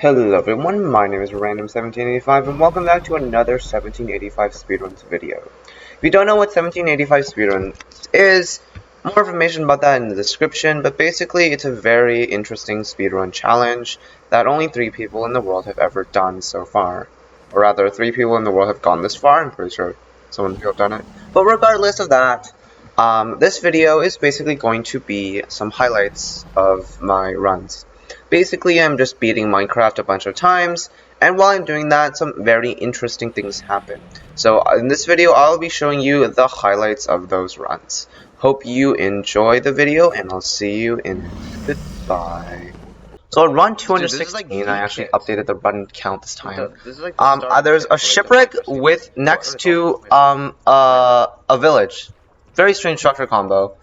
Hello everyone, my name is Random1785 and welcome back to another 1785 Speedruns video. If you don't know what 1785 Speedruns is, more information about that in the description, but basically it's a very interesting speedrun challenge that only 3 people in the world have ever done so far. Or rather, 3 people in the world have gone this far. I'm pretty sure someone who have done it. But regardless of that, this video is basically going to be some highlights of my runs. Basically, I'm just beating Minecraft a bunch of times, and while I'm doing that, some very interesting things happen. So in this video, I'll be showing you the highlights of those runs. Hope you enjoy the video, and I'll see you in it. Goodbye. So on run 216, I actually updated the run count this time. There's a shipwreck with next to a village. Very strange structure combo.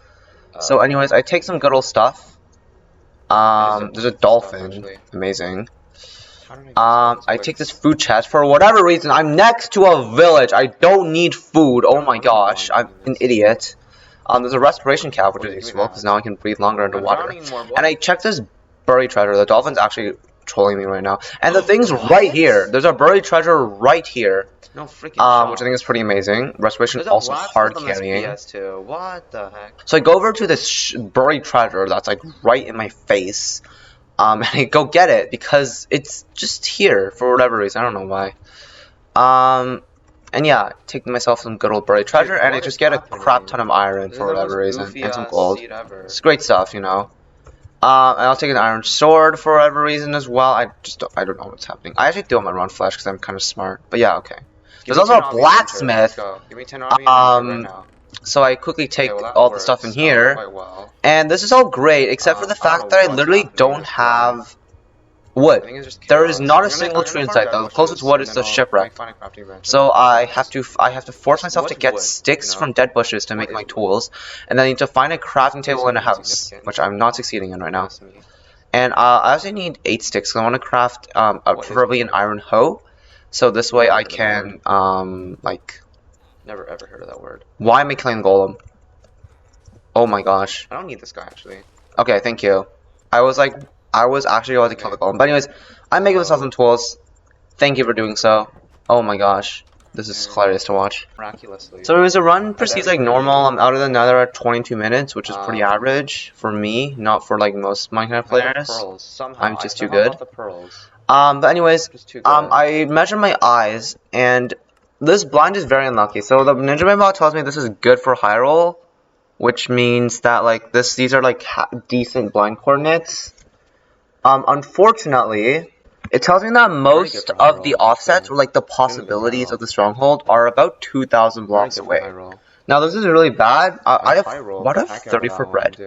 So anyways, I take some good old stuff. There's a dolphin. Amazing. I take this food chest. For whatever reason, I'm next to a village. I don't need food. Oh my gosh. I'm an idiot. There's a respiration cap, which is useful, because now I can breathe longer underwater. And I checked this buried treasure. The dolphin's actually trolling me right now. And the thing's right here. There's a buried treasure right here. No freaking which I think is pretty amazing. Respiration also hard carrying. What the heck? So I go over to this buried treasure that's like right in my face. And I go get it because it's just here for whatever reason. I don't know why. And yeah, take myself some good old buried treasure, and I just get a crap ton of iron for whatever reason, and some gold. It's great stuff, you know. And I'll take an iron sword for whatever reason as well. I don't know what's happening. I actually do want my run flash because I'm kind of smart. But yeah, okay. There's also a blacksmith. So I quickly take all the stuff in here, and this is all great except for the fact that I literally don't have wood. There is not a single tree in sight. The closest wood is the shipwreck. So I have to force myself to get sticks from dead bushes to make my tools, and then I need to find a crafting table in a house, which I'm not succeeding in right now. And I also need 8 sticks because I want to craft preferably an iron hoe. So this way I can, like... Never ever heard of that word. Why am I killing Golem? Oh my gosh. I don't need this guy, actually. Okay, thank you. I was actually about to kill the Golem. But anyways, I'm making myself some tools. Thank you for doing so. Oh my gosh. This is hilarious to watch. Miraculously. So as a run proceeds like normal, I'm out of the nether at 22 minutes, which is pretty average for me, not for like most Minecraft players. I'm just too good. But anyways, I measure my eyes, and this blind is very unlucky. So the Ninja Mailbot tells me this is good for high roll, which means that like these are like decent blind coordinates. Unfortunately, it tells me that most of the offsets or like the possibilities of the stronghold are about 2,000 blocks away. Now this is really bad. Why do I have 30 for bread?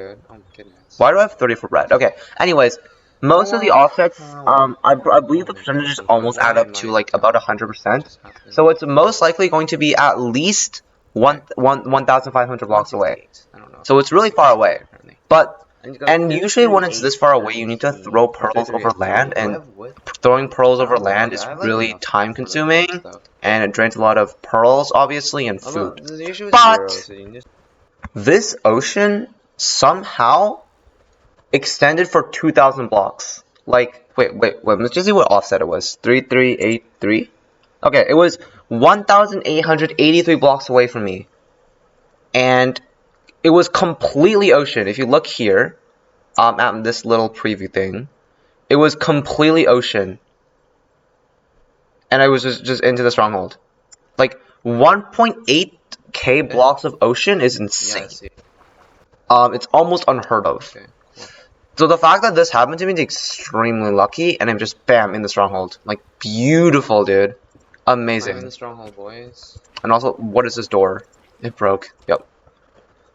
Why do I have 30 for bread? Okay. Anyways. Most of the offsets, I believe the percentages almost add up to like about 100%. So it's most likely going to be at least 1,500 blocks away. So it's really far away. And usually when it's this far away, you need to throw pearls over land, and throwing pearls over land is really time consuming, and it drains a lot of pearls, obviously, and food. But this ocean somehow extended for 2,000 blocks. Like, wait, let's just see what offset it was. 3383? Okay, it was 1,883 blocks away from me. And it was completely ocean. If you look here, at this little preview thing, it was completely ocean. And I was just into the stronghold. Like, 1.8k blocks of ocean is insane. It's almost unheard of. So the fact that this happened to me is extremely lucky, and I'm just bam in the stronghold. Like, beautiful, dude. Amazing. I'm in the stronghold, boys. And also, what is this door? It broke. Yep.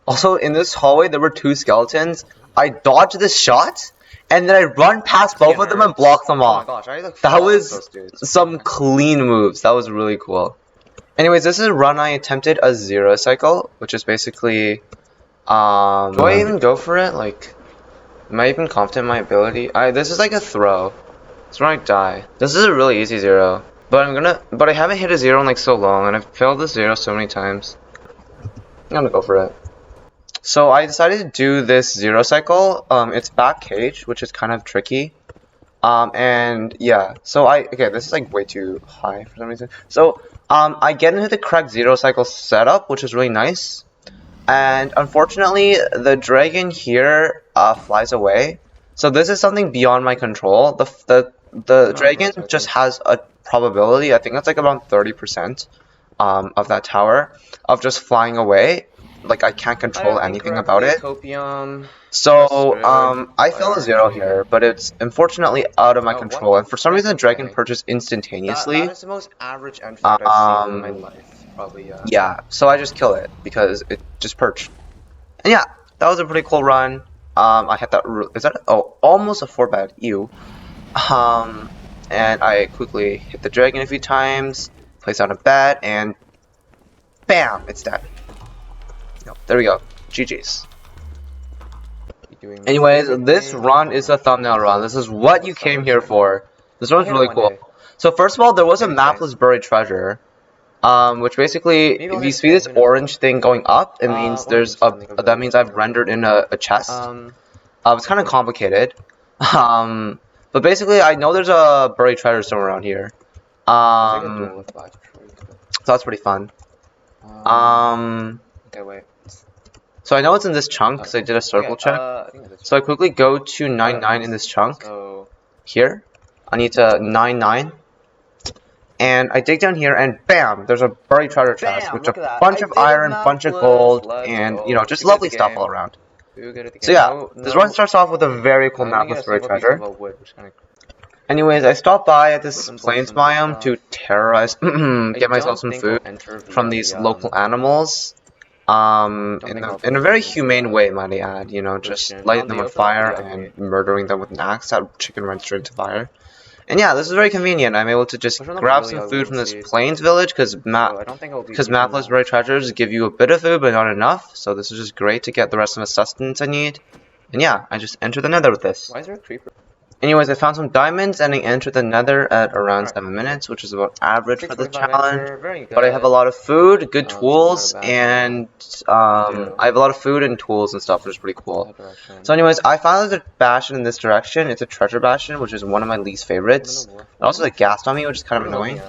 Also, in this hallway, there were 2 skeletons. I dodged this shot, and then I run past both of them and block them off. Oh my gosh, that was some clean moves. That was really cool. Anyways, this is a run I attempted a 0 cycle, which is basically, do I even go for it? Like, am I even confident in my ability? This is like a throw. It's when I die. This is a really easy 0. But I haven't hit a 0 in like so long, and I've failed this 0 so many times. I'm gonna go for it. So I decided to do this 0 cycle. It's back cage, which is kind of tricky. And yeah, so okay, this is like way too high for some reason. So, I get into the correct 0 cycle setup, which is really nice. And unfortunately, the dragon here, flies away. So this is something beyond my control. The dragon just has a probability, I think that's like around 30%, of that tower, of just flying away. Like, I can't control anything about it. Copium. So, I by fell a 0 RNG. here, but it's unfortunately out of my Oh, what control, the and for some reason the frick? dragon Okay. purchased That instantaneously. is the most average entry that I've seen in my life. Probably, Yeah, so I just kill it, because it just perched. And yeah, that was a pretty cool run. I hit that, is that, oh, almost a 4-bet, ew. And I quickly hit the dragon a few times, place out a bet, and bam, it's dead. Yep, there we go, GG's. Anyways, this run is a thumbnail run. This is what you came here for. This run's really cool. So first of all, there was a mapless buried treasure. Which basically, if you see this orange thing going up, it means that means I've rendered in a chest. It's kind of complicated. But basically, I know there's a buried treasure somewhere around here. So that's pretty fun. Okay, wait. So I know it's in this chunk because I did a circle check. So I quickly go to 99 in this chunk. Here, I need to 99. And I dig down here, and bam, there's a buried treasure chest, which a bunch of iron, bunch of gold, and, you know, just lovely stuff all around. So yeah, this run starts off with a very cool mapless buried treasure. Anyways, I stopped by at this plains biome to terrorize, get myself some food from these local animals. In a very humane way, might I add, you know, just lighting them on fire and murdering them with an axe. That chicken runs straight into fire. And yeah, this is very convenient. I'm able to just grab some food from this plains village because mapless buried treasures give you a bit of food but not enough. So this is just great to get the rest of the sustenance I need. And yeah, I just entered the nether with this. Why is there a creeper? Anyways, I found some diamonds and I entered the nether at around 7 minutes, which is about average for the challenge. But I have a lot of food, good tools, and I have a lot of food and tools and stuff, which is pretty cool. So anyways, I found there's a bastion in this direction. It's a treasure bastion, which is one of my least favorites. It also has a ghast on me, which is kind of annoying.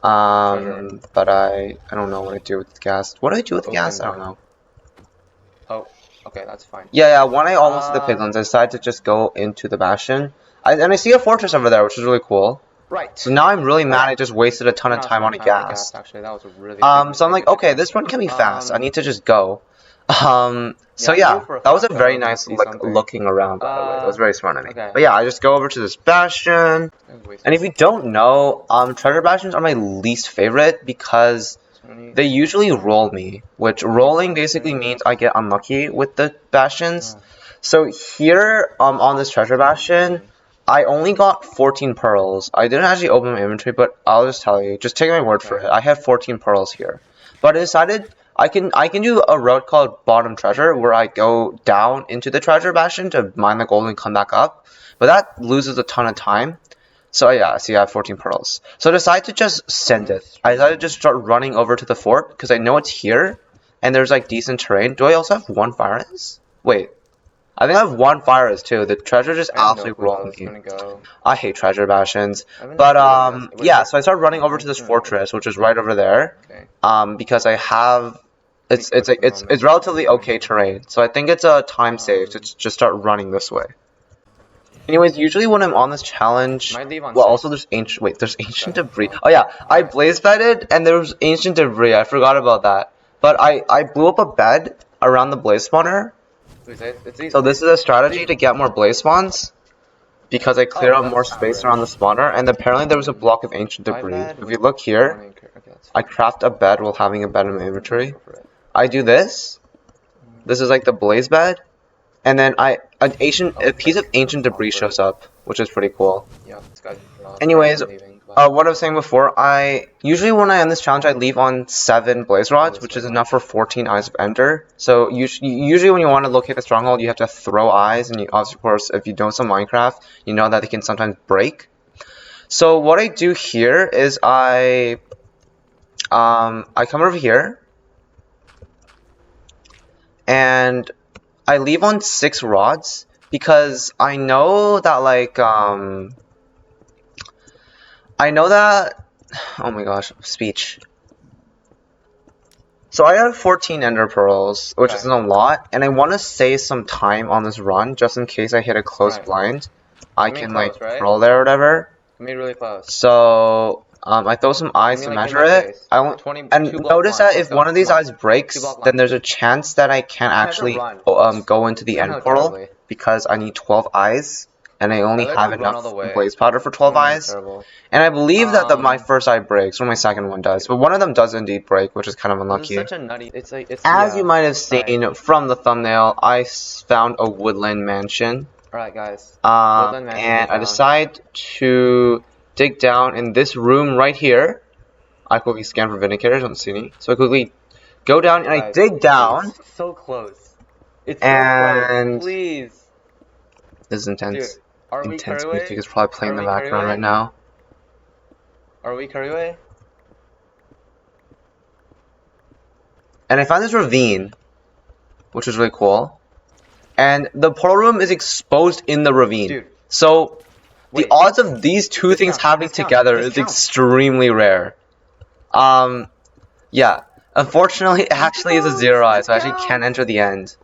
But I don't know what I do with the ghast. What do I do with the ghast? I don't know. Oh. Okay, that's fine. Yeah, when I almost hit the piglins, I decided to just go into the bastion. And I see a fortress over there, which is really cool. Right. So now I'm really mad I just wasted a ton of time on a ghast. Actually, that was a really so I'm like, okay, this run can be fast. I need to just go. So yeah, that was a very nice looking around, by the way. That was very smart of me. But yeah, I just go over to this bastion. And if you don't know, treasure bastions are my least favorite because they usually roll me, which rolling basically means I get unlucky with the bastions. So here, on this treasure bastion, I only got 14 pearls. I didn't actually open my inventory, but I'll just tell you, just take my word for it. I have 14 pearls here. But I decided I can do a route called bottom treasure, where I go down into the treasure bastion to mine the gold and come back up. But that loses a ton of time. So yeah, see, I have 14 pearls. So I decided to just send it. I decided to just start running over to the fort, because I know it's here, and there's like decent terrain. Do I also have 1 fire res? Wait. I think I have 1 fire res too. The treasure just absolutely rolled me. I hate treasure bastions. But yeah, so I started running over to this fortress, which is right over there. Because I have it's relatively okay terrain. So I think it's a time save to just start running this way. Anyways, usually when I'm on this challenge, well, also there's ancient debris. Oh yeah, I blaze bedded and there was ancient debris. I forgot about that. But I blew up a bed around the blaze spawner. So this is a strategy to get more blaze spawns, because I clear out more space around the spawner. And apparently there was a block of ancient debris. If you look here, I craft a bed while having a bed in my inventory. I do this. This is like the blaze bed. And then a piece of ancient debris shows up, which is pretty cool. Anyways, what I was saying before, usually when I end this challenge, I leave on 7 blaze rods, which is enough for 14 eyes of ender. So usually when you want to locate the stronghold, you have to throw eyes, and of course, if you know some Minecraft, you know that they can sometimes break. So what I do here is I come over here, and I leave on 6 rods, because I know that like I know that oh my gosh, speech. So I have 14 ender pearls, which isn't a lot, and I want to save some time on this run just in case I hit a close blind. I can like pearl there or whatever. Me really close. So I throw some eyes to measure it. And notice that if one of these eyes breaks, then there's a chance that I can't actually go into the end portal because I need 12 eyes, and I only have enough blaze powder for 12 eyes. And I believe that my first eye breaks, or my second one does, but one of them does indeed break, which is kind of unlucky. As you might have seen from the thumbnail, I found a woodland mansion. Alright guys, and I decide to dig down in this room right here. I quickly scan for vindicators, don't see any. So I quickly go down and I dig down. It's so close. It's and so close. Please. This is intense. Dude, are we intense Couriway? music is probably playing in the background right now. Are we Couriway? And I found this ravine, which is really cool. And the portal room is exposed in the ravine. Dude. So the odds of these two things happening together is extremely rare. Yeah. Unfortunately, it actually is a 0 eye, so I actually can't enter the end.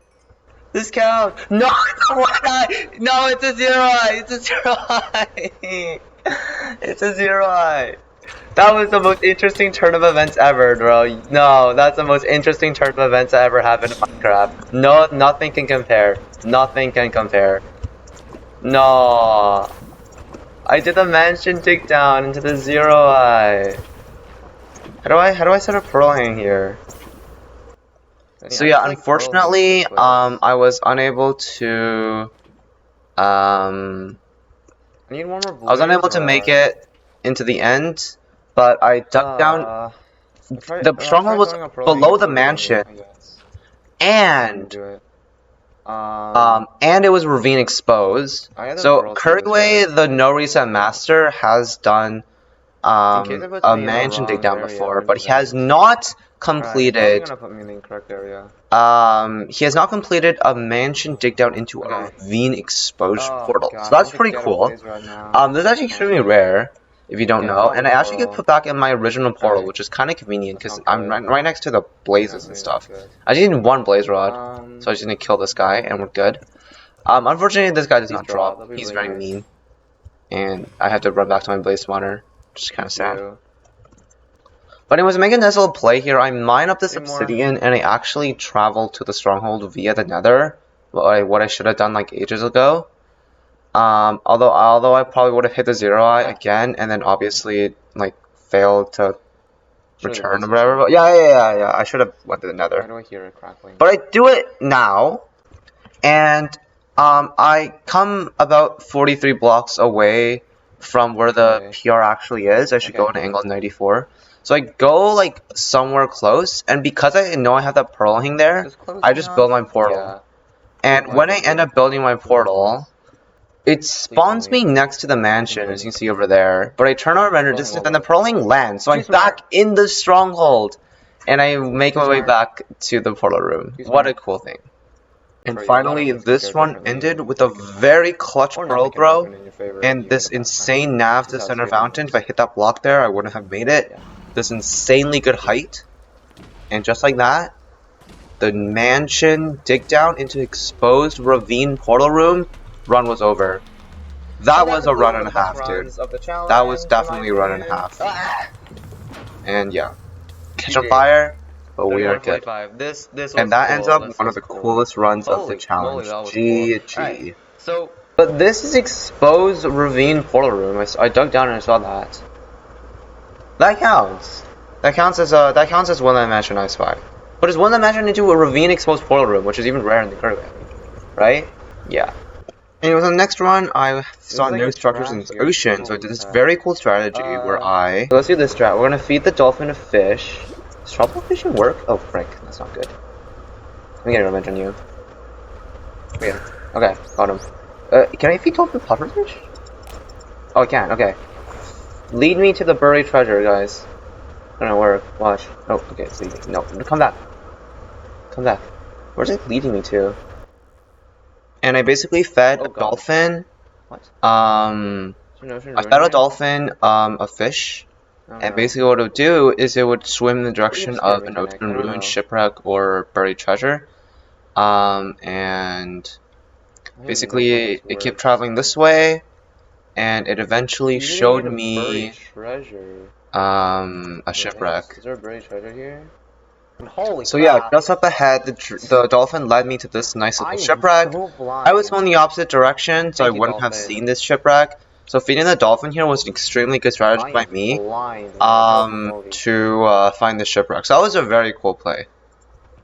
This counts. No, it's a 1 eye. No, it's a 0 eye. It's a 0 eye. It's a 0 eye. That was the most interesting turn of events ever, bro. No, that's the most interesting turn of events that ever happened in Minecraft. No, nothing can compare. Nothing can compare. No. I did the mansion dig down into the 0 eye. How do I set a pearl hang here? So yeah, unfortunately, I was unable to I was unable to make it into the end, but I dug down. The stronghold was below the mansion, and it was ravine exposed. So Couriway, the no reset master, has done a mansion dig down before, but he has not completed. He has not completed a mansion dig down into a ravine exposed portal. So that's pretty cool. This is actually extremely rare, if you don't know, and I actually get put back in my original portal, which is kind of convenient because I'm right next to the blazes and stuff. I just need 1 blaze rod, so I just need to kill this guy, and we're good. Unfortunately, this guy does not drop. He's very mean, and I have to run back to my blaze spawner, which is kind of sad. But anyways, to make a nice little play here, I mine up this obsidian, and I actually travel to the stronghold via the nether, what I should have done like ages ago. Although I probably would have hit the 0 eye again, and then obviously like failed to return or whatever. But yeah. I should have went to the nether. Why do I hear it crackling? But I do it now, and I come about 43 blocks away from where the PR actually is. I should go at an angle of 94. So I go like somewhere close, and because I know I have that pearl hang there, I just build my portal. And when I end up building my portal, it spawns me next to the mansion, as you can see over there. But I turn on render distance, and the pearl hang lands, so I'm back in the stronghold, and I make my way back to the portal room. What a cool thing! And finally, this run ended with a very clutch pearl, bro, and this insane nav to center fountain. If I hit that block there, I wouldn't have made it. This insanely good height, and just like that, the mansion dig down into exposed ravine portal room run was over. That was a run and a half, dude. That was definitely a run and a half. And yeah, catch on fire, but we are good. And that ends up one of the coolest runs of the challenge. GG. But this is exposed ravine portal room. I dug down and I saw that. That counts. That counts as one that I mentioned I spy. But it's one that mentioned into a ravine exposed portal room, which is even rare in the Couriway, right? Yeah. Anyways, on the next run, I saw new structures in the ocean, so I did this very cool strategy where so let's do this strat. We're gonna feed the dolphin a fish. Does tropical fishing work? Oh frick, that's not good. Let me get a revenge on you. Okay, got him. Can I feed dolphin pufferfish? Oh, I can. Okay. Lead me to the buried treasure, guys. Gonna work. Watch. Oh, okay, it's leading. No, come back. Come back. Where's it leading me to? and I basically fed Oh, a God. dolphin. What? I fed a dolphin a fish, and basically what it would do is it would swim in the direction of an ocean ruin, shipwreck, or buried treasure. And basically it kept traveling this way, and it eventually showed me a shipwreck. Is there a buried treasure here? Holy So yeah, just up ahead, the dolphin led me to this nice little shipwreck. I was going the opposite direction, so I wouldn't have seen this shipwreck. So feeding the dolphin here was an extremely good strategy by me to find the shipwreck. So that was a very cool play.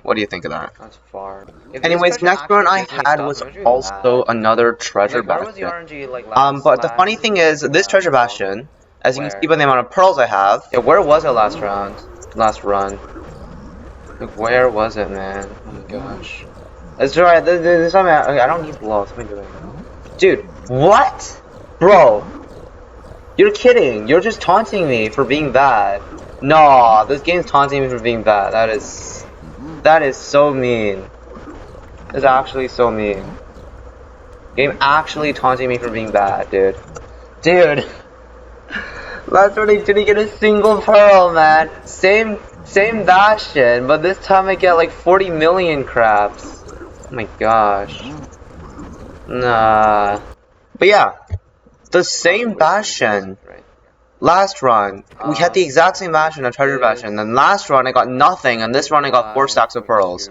What do you think of that? That's far. Anyways, next one I had was also another treasure bastion. But the funny thing is, this treasure bastion, as you can see by the amount of pearls I have, where was it last round? Last run? Like, where was it, man? Oh my gosh. That's right. There's something. I don't need blocks. What am I doing? Dude, what? Bro, you're kidding. You're just taunting me for being bad. No, this game's taunting me for being bad. That is so mean. It's actually so mean. Game actually taunting me for being bad, dude. Dude. Last one I didn't get a single pearl, man. Same bastion, but this time I get like 40 million craps. Oh my gosh. Nah. But yeah, the same bastion. Last run, we had the exact same bastion, a treasure bastion. Then last run I got nothing, and this run I got 4 stacks of pearls.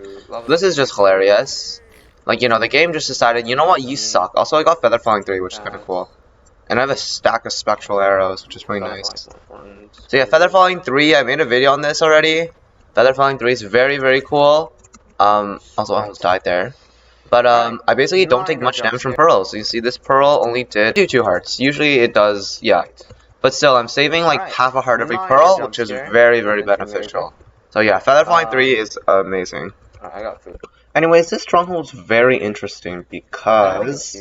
This is just hilarious. Like, you know, the game just decided, you know what, you suck. Also, I got Feather Falling 3, which is kind of cool. And I have a stack of spectral arrows, which is pretty nice. So yeah, Feather Falling 3, I made a video on this already. Feather Falling 3 is very, very cool. Also I almost died there. But I basically don't take much damage from pearls. So you see this pearl only did do 2 hearts. Usually it does, yeah. But still, I'm saving like half a heart every pearl, which is very, very beneficial. So yeah, Feather Falling 3 is amazing. I got food. Anyways, this stronghold's very interesting because...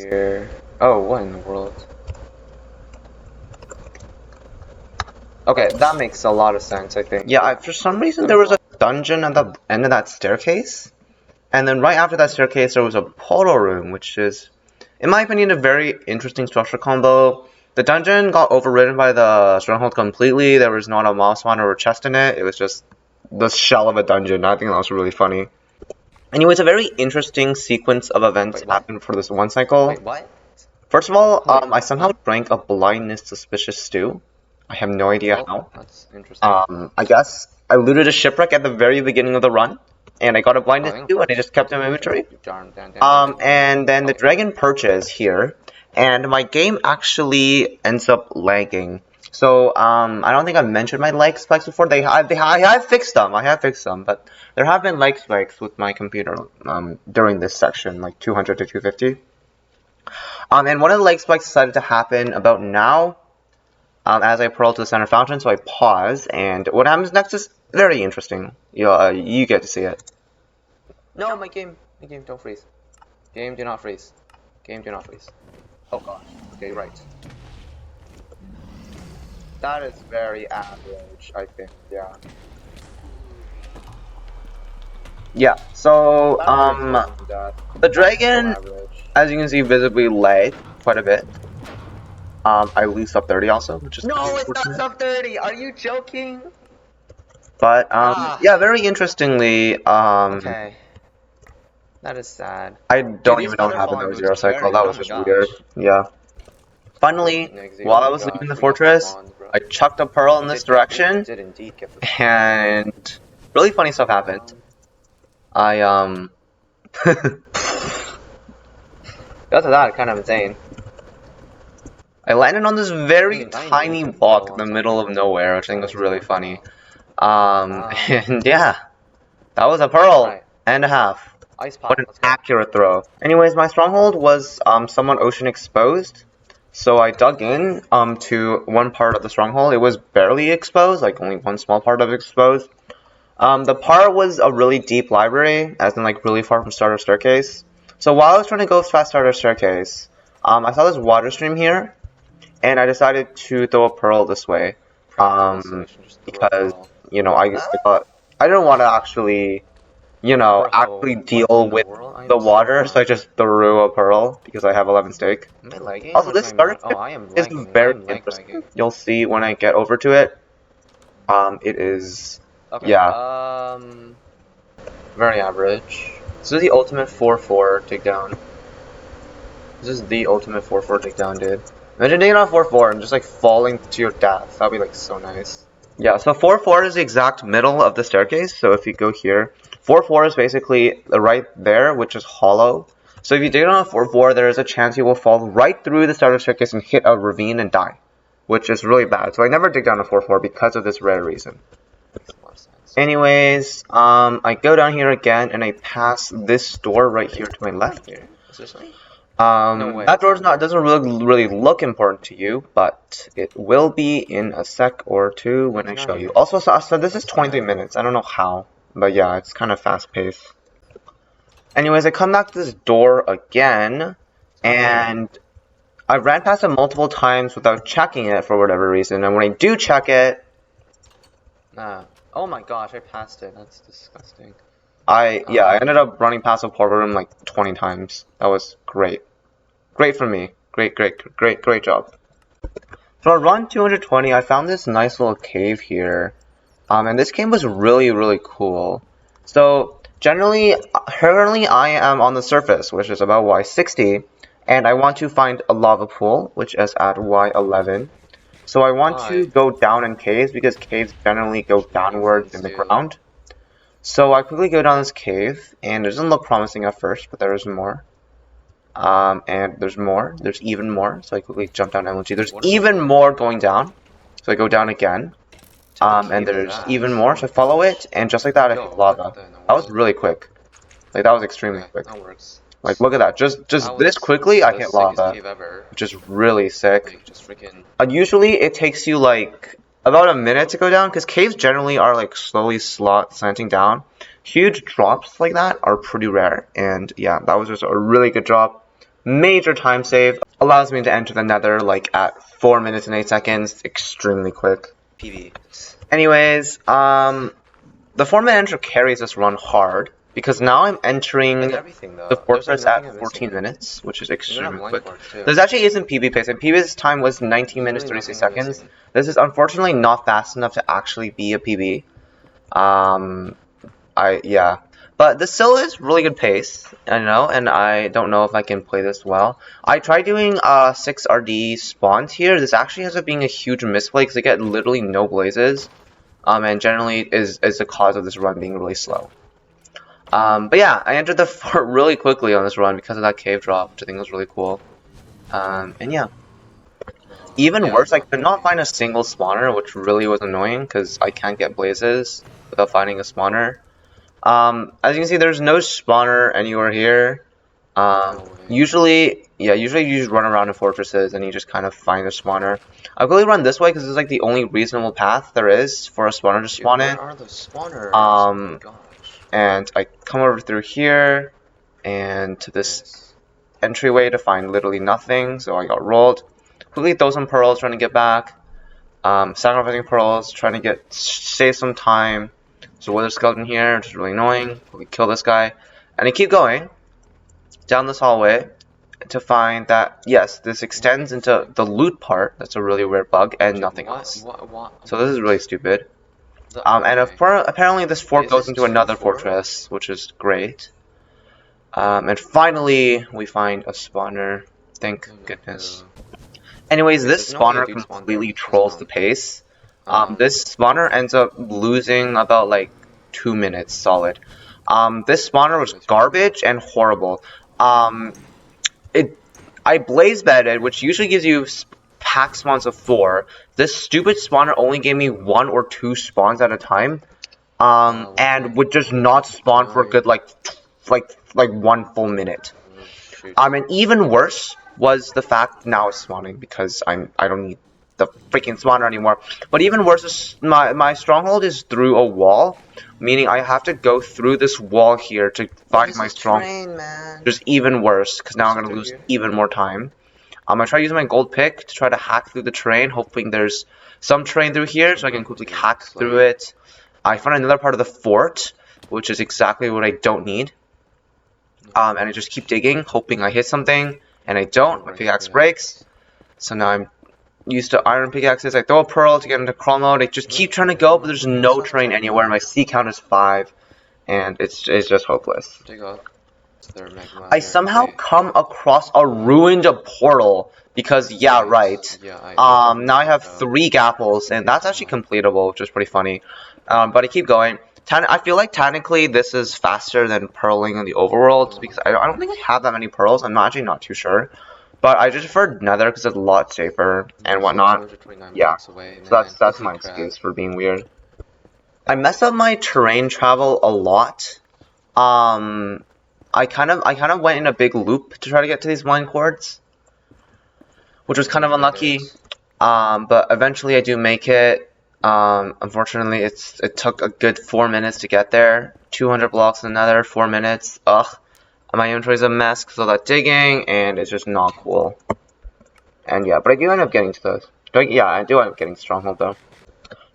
Oh, what in the world? Okay, that makes a lot of sense, I think. Yeah, for some reason there was a dungeon at the end of that staircase. And then right after that staircase there was a portal room, which is, in my opinion, a very interesting structure combo. The dungeon got overridden by the stronghold completely. There was not a mob spawn or a chest in it. It was just the shell of a dungeon. I think that was really funny. Anyway, it's a very interesting sequence of events happened for this one cycle. Wait, what? First of all, I somehow drank a blindness suspicious stew. I have no idea how. That's interesting. I guess I looted a shipwreck at the very beginning of the run, and I got a blindness stew, and I just kept it in my inventory. And then the dragon perches here, and my game actually ends up lagging. So, I don't think I've mentioned my lag spikes before. I have fixed them. But there have been lag spikes with my computer during this section, like 200 to 250. And one of the lag spikes decided to happen about now, as I pearl to the center fountain. So I pause, and what happens next is very interesting. You get to see it. No, my game, don't freeze. Game, do not freeze. Game, do not freeze. Oh gosh. Okay, right. That is very average, I think, yeah. Yeah, so, the dragon, as you can see, visibly lagged quite a bit. I lose sub 30 also, which is no, it's not sub 30. Are you joking? But yeah, very interestingly, okay, that is sad. I don't even know what happened to the 0 cycle. That was just weird. Yeah. Finally, while I was leaving the fortress, I chucked a pearl in this direction, and really funny stuff happened. After that, kind of insane. I landed on this very tiny block in the middle of nowhere, which I think was really funny. And yeah, that was a pearl and a half. What an accurate throw. Anyways, my stronghold was somewhat ocean exposed, so I dug in to one part of the stronghold. It was barely exposed, like only one small part of it exposed. The part was a really deep library, as in like really far from starter staircase. So while I was trying to go past starter staircase, I saw this water stream here, and I decided to throw a pearl this way, because, you know, I thought, I didn't want to actually you know, Bro, actually what deal in the with world? I the am so water, so I far. just threw a pearl because I have 11 steak. Am I lagging Also, or this do I starter not? Oh, kit I am is lagging. I very am interesting. lagging. You'll see when I get over to it. It is, Okay, yeah, very average. This is the ultimate 4-4 takedown. This is the ultimate 4-4 takedown, dude. Imagine taking on 4-4 and just like falling to your death. That'd be like so nice. Yeah, so 4-4 is the exact middle of the staircase. So if you go here, 4-4 is basically right there, which is hollow. So if you dig on a 4-4, there is a chance you will fall right through the starter staircase and hit a ravine and die, which is really bad. So I never dig down a 4-4 because of this rare reason. Makes a lot of sense. Anyways, I go down here again and I pass this door right here to my left. Here? Seriously? No way, That it's door's down there. doesn't really look important to you, but it will be in a sec or two when I It's not show you. here. Also, so this is That's 23 fine. minutes. I don't know how, but yeah, it's kind of fast paced. Anyways, I come back to this door again, and I ran past it multiple times without checking it for whatever reason. And when I do check it, Nah. Oh my gosh, I passed it. That's disgusting. I ended up running past the portal room like 20 times. That was great. Great for me. Great job. So I run 220, I found this nice little cave here. And this cave was really cool. So currently I am on the surface, which is about Y60, and I want to find a lava pool, which is at Y11. So I want to Why? go down in caves because caves generally go downwards in the ground. So I quickly go down this cave, and it doesn't look promising at first, but there is more. And there's more. There's even more. So I quickly jump down MLG. There's even more going down. So I go down again. And there's even more. So I follow it, and just like that, I hit lava. That was really quick. Like, that was extremely quick. That works. Like, look at that. Just this quickly, I hit lava. Which is really sick. Like, just freaking... Usually, it takes you, like, about a minute to go down, because caves generally are, like, slowly slanting down. Huge drops like that are pretty rare. And, yeah, that was just a really good drop. Major time save. Allows me to enter the nether, like, at 4 minutes and 8 seconds. Extremely quick. PB. Anyways, the 4-minute enter carries this run hard, because now I'm entering the fortress at 14 minutes, which is extremely quick. This actually isn't PB pace, and PB's time was 19 minutes 36 seconds. This is unfortunately not fast enough to actually be a PB. Yeah. But this still is really good pace, I know, and I don't know if I can play this well. I tried doing 6 RD spawns here. This actually ends up being a huge misplay because I get literally no blazes, and generally is the cause of this run being really slow. But yeah, I entered the fort really quickly on this run because of that cave drop, which I think was really cool. And yeah. Even worse, I could not find a single spawner, which really was annoying because I can't get blazes without finding a spawner. As you can see, there's no spawner anywhere here. Usually you just run around in fortresses and you just kind of find a spawner. I really run this way because it's like the only reasonable path there is for a spawner to spawn in. Where are the spawners? And I come over through here and to this entryway to find literally nothing, so I got rolled. Quickly throw some pearls, trying to get back. Sacrificing pearls, trying to save some time. So wither skeleton here, which is really annoying. We kill this guy, and I keep going down this hallway to find that yes, this extends into the loot part. That's a really weird bug, and nothing else. So this is really stupid. And apparently this fort goes into another fortress, which is great. And finally we find a spawner. Thank goodness. Anyways, this spawner completely trolls the pace. This spawner ends up losing about like 2 minutes solid. This spawner was garbage and horrible. I blaze bedded, which usually gives you pack spawns of 4. This stupid spawner only gave me 1 or 2 spawns at a time. And would just not spawn for a good like 1 full minute. And even worse was the fact now it's spawning because I don't need the freaking spawner anymore. But even worse is my stronghold is through a wall, meaning I have to go through this wall here to find my stronghold. Just even worse because now I'm gonna lose even more time. I try using my gold pick to try to hack through the terrain, hoping there's some terrain through here so I can quickly hack through it. I found another part of the fort. which is exactly what I don't need. And I just keep digging, hoping I hit something, and I don't. My pickaxe breaks. So now I'm used to iron pickaxes. I throw a pearl to get into crawl mode. I just keep trying to go, but there's no terrain anywhere. My C count is 5, and it's just hopeless. I somehow come across a ruined portal because, yeah, right. Now I have 3 gapples, and that's actually completable, which is pretty funny. But I keep going. I feel like technically this is faster than pearling in the overworld because I don't think I have that many pearls. I'm actually not too sure. But I just prefer nether because it's a lot safer and whatnot. Yeah, so that's my excuse for being weird. I mess up my terrain travel a lot. I kind of went in a big loop to try to get to these mine cords, which was kind of unlucky. But eventually I do make it. Unfortunately, it took a good 4 minutes to get there. 200 blocks in another 4 minutes. Ugh. My inventory's a mess because of that digging, and it's just not cool. And yeah, but I do end up getting to those. Yeah, I do end up getting Stronghold though.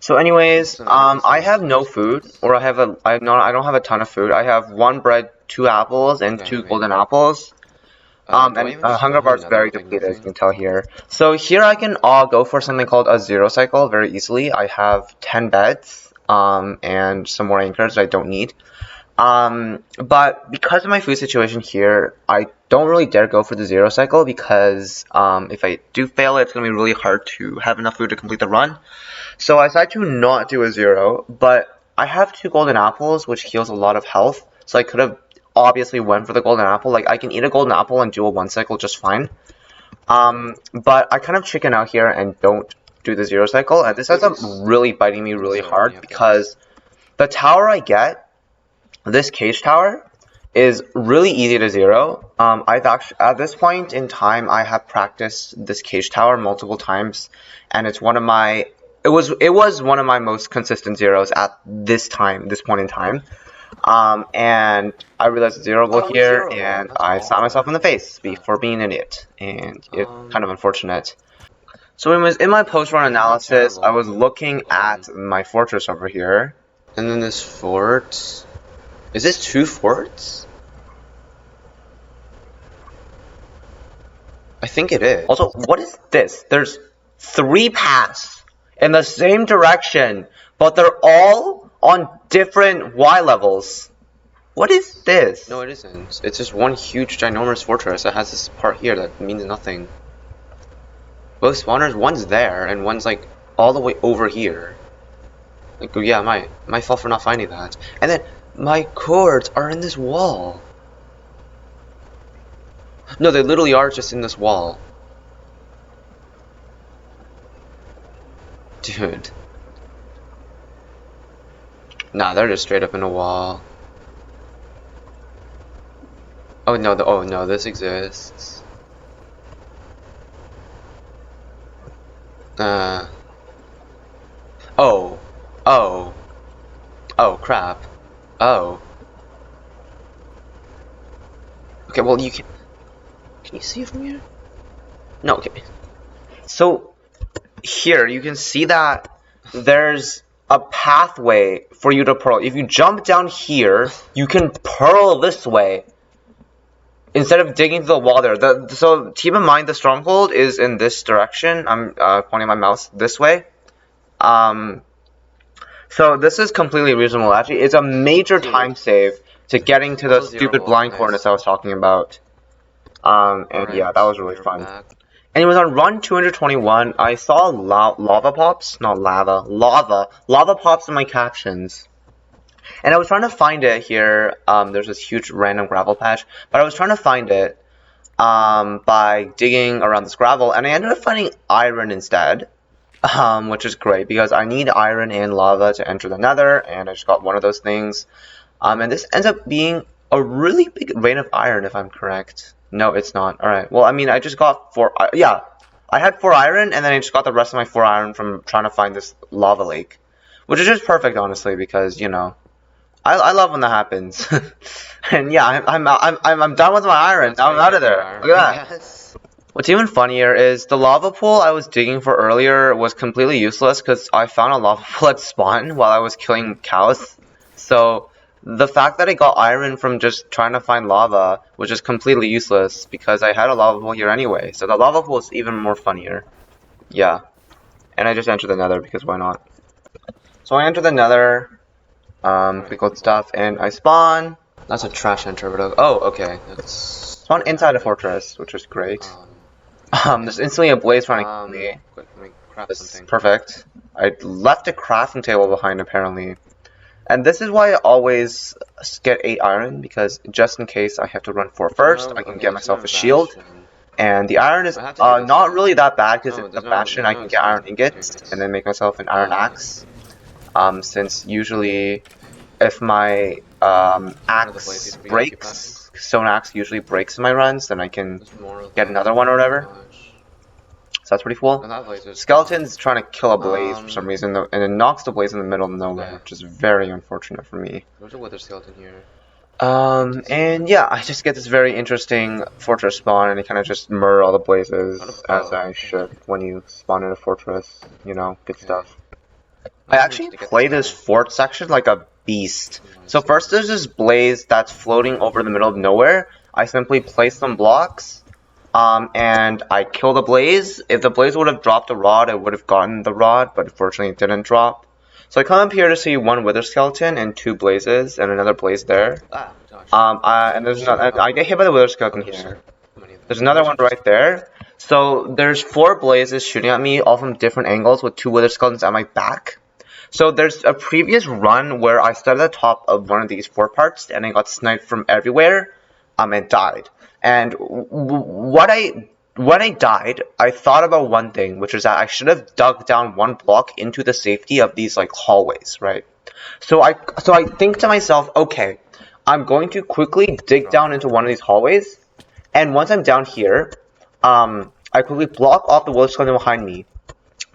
So anyways, I have no food, or I don't have a ton of food. I have 1 bread, 2 apples, and 2 golden apples. And hunger bar is very depleted, as you can tell here. So here I can go for something called a 0 cycle very easily. I have 10 beds, and some more anchors that I don't need. But because of my food situation here, I don't really dare go for the 0 cycle because if I do fail it, it's going to be really hard to have enough food to complete the run. So I decided to not do a 0, but I have 2 golden apples, which heals a lot of health. So I could have obviously went for the golden apple. Like, I can eat a golden apple and do a 1 cycle just fine. But I kind of chicken out here and don't do the 0 cycle. And this ends up really biting me really hard because the tower I get, this cage tower, is really easy to 0. I've actually, at this point in time, I have practiced this cage tower multiple times, and it's one of my, it was one of my most consistent 0s at this point in time. And I realized the 0 goal here, and I slapped myself in the face for being an idiot, and it's kind of unfortunate. So in my post-run analysis, I was looking at my fortress over here, and then this fort. Is this 2 forts? I think it is. Also, what is this? There's 3 paths in the same direction, but they're all on different Y levels. What is this? No, it isn't. It's just one huge ginormous fortress that has this part here that means nothing. Both spawners, one's there, and one's like all the way over here. Like, yeah, my fault for not finding that. And then my cords are in this wall. No, they literally are just in this wall. Dude. Nah, they're just straight up in a wall. Oh no, this exists. Oh crap. Oh. Okay, well you can you see it from here? No, okay. So here you can see that there's a pathway for you to pearl. If you jump down here, you can pearl this way instead of digging through the wall there. So keep in mind the stronghold is in this direction. I'm pointing my mouse this way. So this is completely reasonable. Actually, it's a major time save to getting to the stupid blind corners I was talking about. And yeah, that was really fun. Anyways, on run 221, I saw lava pops, not lava, lava pops in my captions. And I was trying to find it here. There's this huge random gravel patch, but I was trying to find it by digging around this gravel, and I ended up finding iron instead. Which is great because I need iron and lava to enter the nether, and I just got one of those things. And this ends up being a really big vein of iron, if I'm correct. No, it's not. Alright, well, I mean, I just got 4, yeah. I had 4 iron, and then I just got the rest of my 4 iron from trying to find this lava lake. Which is just perfect, honestly, because, you know, I love when that happens. And yeah, I'm done with my iron. Now I'm out of there. Look at that. Yes. What's even funnier is the lava pool I was digging for earlier was completely useless because I found a lava pool at spawn while I was killing cows. So the fact that I got iron from just trying to find lava was just completely useless because I had a lava pool here anyway. So the lava pool is even more funnier. Yeah. And I just entered the nether because why not? So I enter the nether, click on stuff, and I spawn. That's a trash enter, but oh, okay. That's Spawn inside a fortress, which is great. There's instantly a blaze trying to kill me. Quick, let me craft This something. is perfect. I left a crafting table behind apparently. And this is why I always get 8 iron, because just in case I have to run 4 first, I can get myself a shield. And the iron is not really that bad, because it's a bastion, I can get iron ingots, and then make myself an iron axe. Since usually, if my axe breaks, stone axe usually breaks in my runs, then I can get another one or whatever. So that's pretty cool. Skeleton's trying to kill a blaze for some reason, and it knocks the blaze in the middle of nowhere, which is very unfortunate for me. There's a wither skeleton here. And yeah, I just get this very interesting fortress spawn, and I kind of just murder all the blazes, as I should when you spawn in a fortress, you know, good stuff. I actually play this fort section like a beast. So first there's this blaze that's floating over the middle of nowhere. I simply place some blocks, and I kill the blaze. If the blaze would have dropped a rod, I would have gotten the rod, but unfortunately it didn't drop. So I come up here to see 1 wither skeleton and 2 blazes, and another blaze there. And there's another, I get hit by the wither skeleton here. There's another one right there. So there's 4 blazes shooting at me, all from different angles, with 2 wither skeletons at my back. So there's a previous run where I started at the top of one of these 4 parts, and I got sniped from everywhere, and died. And when I died, I thought about one thing, which is that I should have dug down 1 block into the safety of these like hallways, right? So I think to myself, okay, I'm going to quickly dig down into one of these hallways, and once I'm down here, I quickly block off the wither skeleton behind me.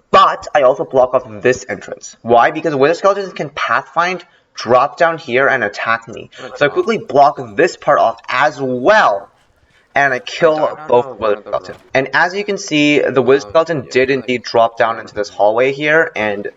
But I also block off this entrance. Why? Because wither skeletons can pathfind, drop down here, and attack me. So I quickly block this part off as well. And I kill both wither skeletons. And as you can see, the wither skeleton did indeed drop down into this hallway here, and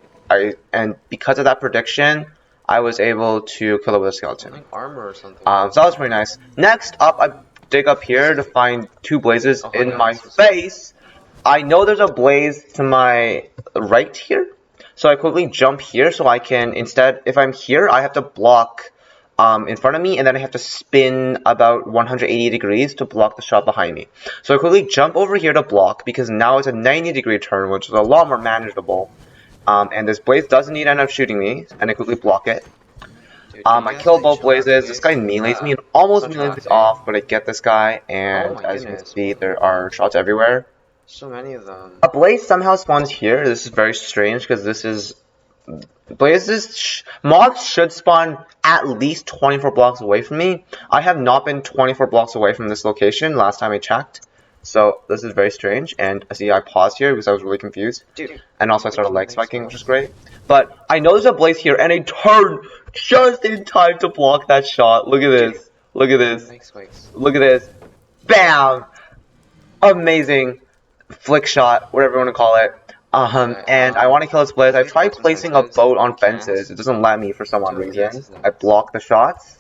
because of that prediction, I was able to kill the wither skeleton. Like armor or something. So that was pretty nice. Next up, I dig up here to find 2 blazes in my face. I know there's a blaze to my right here, so I quickly jump here so I can, instead, if I'm here, I have to block in front of me, and then I have to spin about 180 degrees to block the shot behind me. So I quickly jump over here to block, because now it's a 90-degree turn, which is a lot more manageable. And this blaze doesn't need to end up shooting me, and I quickly block it. I kill both blazes. This guy melees me and almost melees me off, but I get this guy, and as you can see, there are shots everywhere. So many of them. A blaze somehow spawns here. This is very strange because this is blazes. Mobs should spawn at least 24 blocks away from me. I have not been 24 blocks away from this location last time I checked. So this is very strange. And see, I paused here because I was really confused. Dude. And also I started leg spiking, which is great. But I know there's a blaze here, and I turned just in time to block that shot. Look at this. Look at this. Look at this. Bam! Amazing. Flick shot, whatever you want to call it. And I want to kill this blaze. I tried placing a boat on fences. It doesn't let me for some odd reason. I block the shots.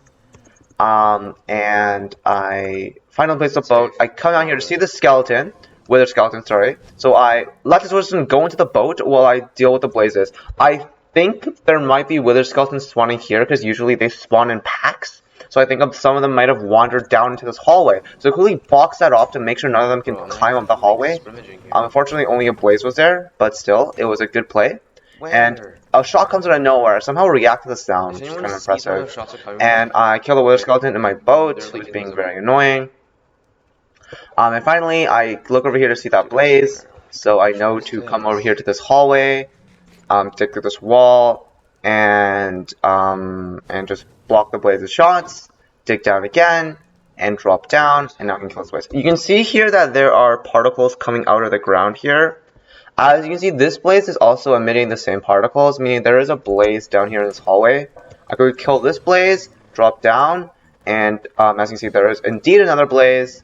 And I finally place the boat. I come down here to see the skeleton. Wither skeleton, sorry. So I let this person go into the boat while I deal with the blazes. I think there might be wither skeletons spawning here, because usually they spawn in packs. So I think some of them might have wandered down into this hallway. So I quickly box that off to make sure none of them can climb up the hallway. Unfortunately, only a blaze was there, but still, it was a good play. And a shot comes out of nowhere. Somehow react to the sound, which is kind of impressive. And I kill the wither skeleton in my boat, who's being very annoying. And finally, I look over here to see that blaze. So I know to come over here to this hallway, dig through this wall, and just block the blaze's shots, dig down again, and drop down, and now I can kill this blaze. You can see here that there are particles coming out of the ground here. As you can see, this blaze is also emitting the same particles, meaning there is a blaze down here in this hallway. I could kill this blaze, drop down, and as you can see, there is indeed another blaze.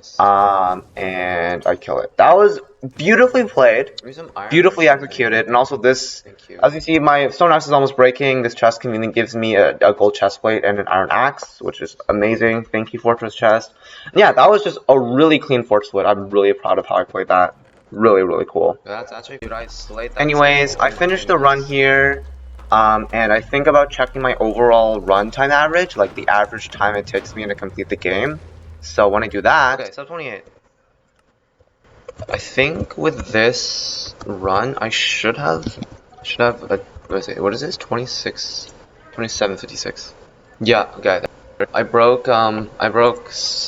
Nice. And I kill it. That was beautifully played, Maybe some iron beautifully or something. executed, and also this, Thank you. as you see, my stone axe is almost breaking. This chest conveniently gives me a gold chest plate and an iron axe, which is amazing. Thank you, Fortress Chest. And yeah, that was just a really clean fort split. I'm really proud of how I played that. Really, really cool. That's actually, dude, I slayed that. Anyways, I finished the run here, and I think about checking my overall runtime average, like the average time it takes me to complete the game. So when I do that, Okay, sub 28. I think with this run, I should have what is this? 26, 27:56. Yeah, okay.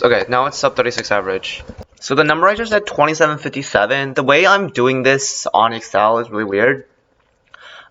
Okay, now it's sub 36 average. So the number I just said, 27:57. The way I'm doing this on Excel is really weird.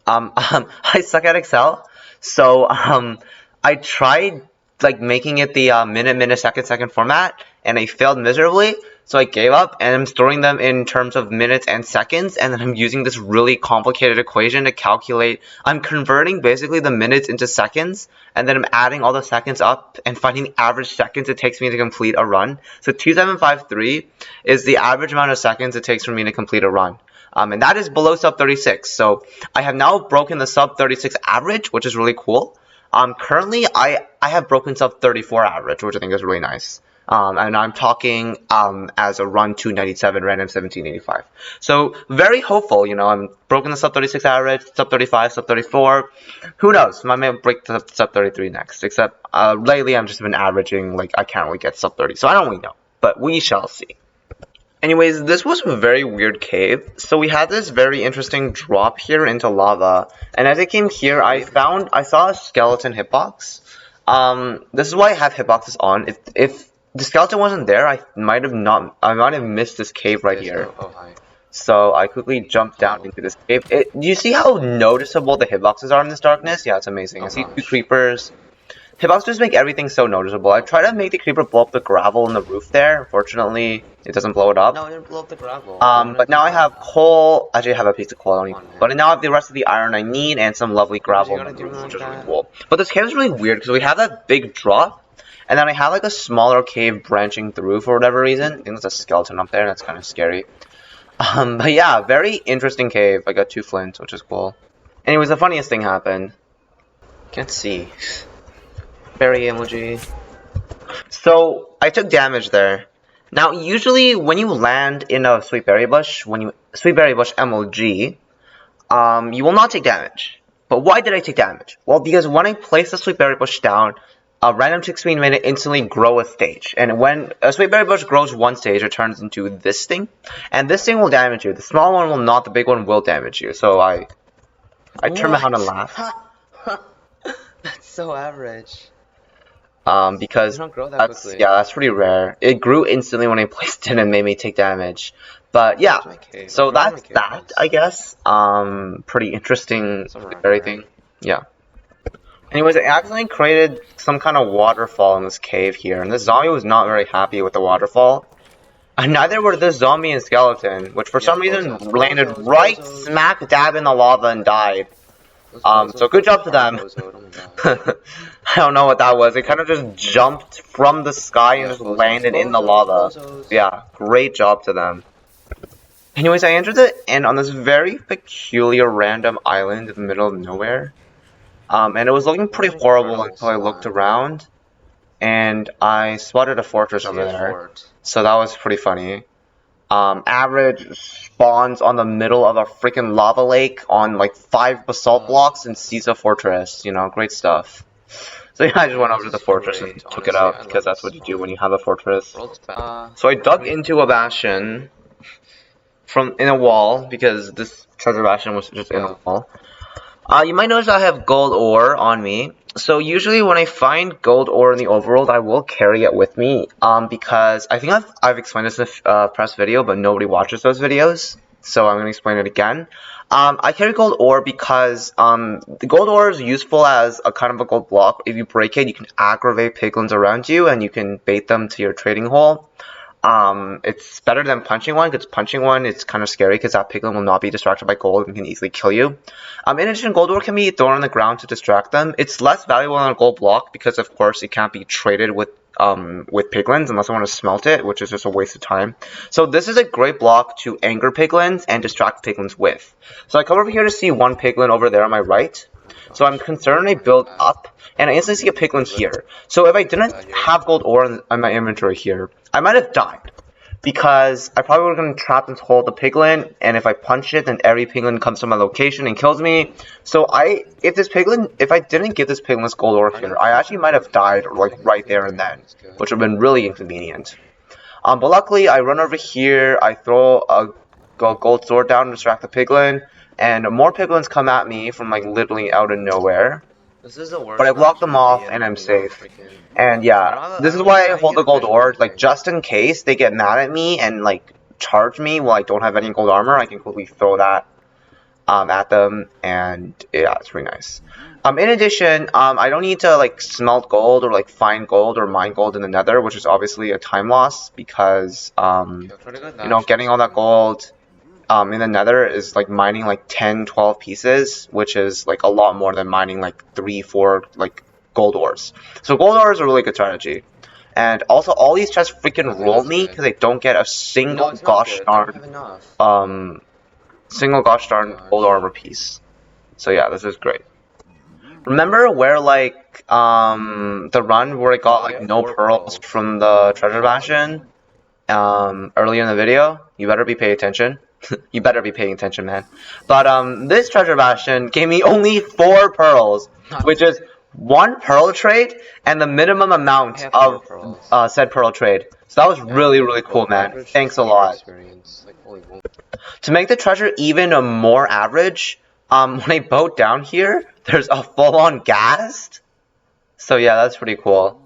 I suck at Excel, so I tried like making it the minute, second format, and I failed miserably. So I gave up, and I'm storing them in terms of minutes and seconds, and then I'm using this really complicated equation to calculate. I'm converting basically the minutes into seconds, and then I'm adding all the seconds up and finding the average seconds it takes me to complete a run. So 2753 is the average amount of seconds it takes for me to complete a run. And that is below sub 36. So I have now broken the sub 36 average, which is really cool. Currently, I have broken sub 34 average, which I think is really nice. And I'm talking as a run 297 random 1785. So very hopeful, you know. I'm broken the sub 36 average, sub 35, sub 34. Who knows? I may break the sub 33 next. Except lately, I've just been averaging, like, I can't really get sub 30. So I don't really know, but we shall see. Anyways, this was a very weird cave. So we had this very interesting drop here into lava, and as I came here, I saw a skeleton hitbox. This is why I have hitboxes on. If the skeleton wasn't there, I might have missed this cave right here. Oh, hi. So I quickly jumped down into this cave. Do you see how noticeable the hitboxes are in this darkness? Yeah, it's amazing. I see two creepers. Hitboxes just make everything so noticeable. I tried to make the creeper blow up the gravel in the roof there. Unfortunately, it doesn't blow it up. No, it didn't blow up the gravel. But now I have coal. Actually, I have a piece of coal. I don't need. But now I have the rest of the iron I need and some lovely gravel in the roof, which is really cool. But this cave is really weird because we have that big drop, and then I have like a smaller cave branching through for whatever reason. I think there's a skeleton up there, and that's kind of scary. But yeah, very interesting cave. I got 2 flints, which is cool. Anyways, the funniest thing happened. Can't see. Fairy emoji. So I took damage there. Now, usually when you land in a sweet berry bush, sweet berry bush MLG, you will not take damage. But why did I take damage? Well, because when I place the sweet berry bush down, a random 16 minute instantly grow a stage. And when a sweet berry bush grows one stage, it turns into this thing. And this thing will damage you. The small one will not, the big one will damage you. So I turned around and laughed. That's so average. Because that's pretty rare. It grew instantly when I placed it and made me take damage. But yeah, so that's that, I guess. Pretty interesting everything. Yeah. Anyways, I accidentally created some kind of waterfall in this cave here, and this zombie was not very happy with the waterfall. And neither were this zombie and skeleton, which for some reason landed right smack dab in the lava and died. So good job to them. I don't know what that was. It kind of just jumped from the sky and just landed in the lava. Yeah, great job to them. Anyways, I entered the end on this very peculiar random island in the middle of nowhere. And it was looking pretty horrible until I looked around. And I spotted a fortress over there. So that was pretty funny. Average spawns on the middle of a freaking lava lake on like 5 basalt blocks and sees a fortress. You know, great stuff. So yeah, I just went over to the fortress and took it out because that's what you do when you have a fortress. So I dug into a bastion in a wall because this treasure bastion was just in a wall. You might notice I have gold ore on me. So usually when I find gold ore in the overworld, I will carry it with me. Because I think I've explained this in a press video, but nobody watches those videos. So I'm going to explain it again. I carry gold ore because the gold ore is useful as a kind of a gold block. If you break it, you can aggravate piglins around you, and you can bait them to your trading hole. It's better than punching one, because punching one it's kind of scary because that piglin will not be distracted by gold and can easily kill you. In addition, gold ore can be thrown on the ground to distract them. It's less valuable than a gold block because, of course, it can't be traded with with piglins unless I want to smelt it, which is just a waste of time. So this is a great block to anger piglins and distract piglins with. So I come over here to see one piglin over there on my right. So I'm concerned I build up, and I instantly see a piglin here. So if I didn't have gold ore in my inventory here, I might have died. Because I probably would have gotten trapped into the piglin, and if I punch it, then every piglin comes to my location and kills me. So if I didn't get this piglin this gold ore here, I actually might have died like right there and then, which would have been really inconvenient. But luckily I run over here, I throw a gold sword down to distract the piglin, and more piglins come at me from like literally out of nowhere. This is the worst. But I block them off and I'm safe. And yeah, this is why I hold the gold ore, like just in case they get mad at me and like charge me while I don't have any gold armor, I can quickly throw that at them, and yeah, it's pretty nice. In addition, I don't need to like smelt gold or like find gold or mine gold in the nether, which is obviously a time loss because you know, getting all that gold in the nether is like mining like 10-12 pieces, which is like a lot more than mining like 3-4 like gold ores. So gold ore is a really good strategy. And also all these chests freaking roll me because I don't get a single gosh darn gold armor piece. So yeah, this is great. Remember where like the run where I got like no pearls from the treasure bastion earlier in the video? You better be paying attention. You better be paying attention, man. But this treasure bastion gave me only 4 pearls, which is 1 pearl trade and the minimum amount of said pearl trade. So that was really cool, man. Thanks a lot. To make the treasure even more average, when I boat down here, there's a full-on ghast. So yeah, that's pretty cool.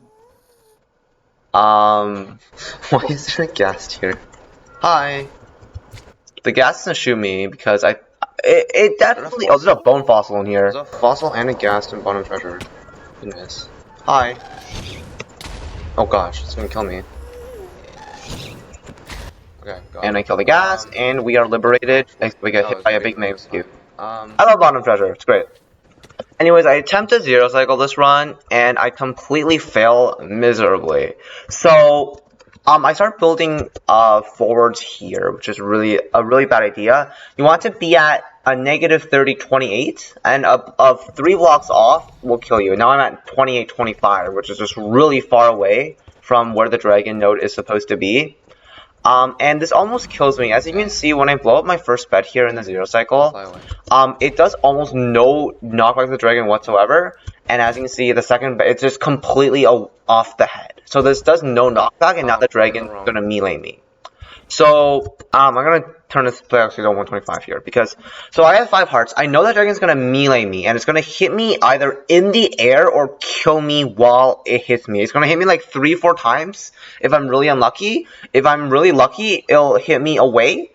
Why is there a ghast here? Hi. The ghast doesn't shoot me because it definitely. Oh, there's a bone fossil in here. There's a fossil and a ghast in bottom treasure. Goodness. Hi. Oh gosh, it's gonna kill me. Okay, and I kill the ghast, and we are liberated. We get hit by a big magma cube. I love bottom treasure. It's great. Anyways, I attempt to zero cycle this run, and I completely fail miserably. So I start building forwards here, which is a really bad idea. You want to be at a negative 30-28, and of 3 blocks off will kill you. Now I'm at 28-25, which is just really far away from where the dragon node is supposed to be. And this almost kills me. As you can see, when I blow up my first bed here in the zero cycle, it does almost no knockback to the dragon whatsoever. And as you can see, the second bed, it's just completely off the head. So this does no knockback, and now the dragon's gonna melee me. So, I'm gonna turn this play actually to 125 here, because, so I have 5 hearts, I know that dragon's gonna melee me, and it's gonna hit me either in the air or kill me while it hits me. It's gonna hit me like 3-4 times, if I'm really unlucky. If I'm really lucky, it'll hit me away.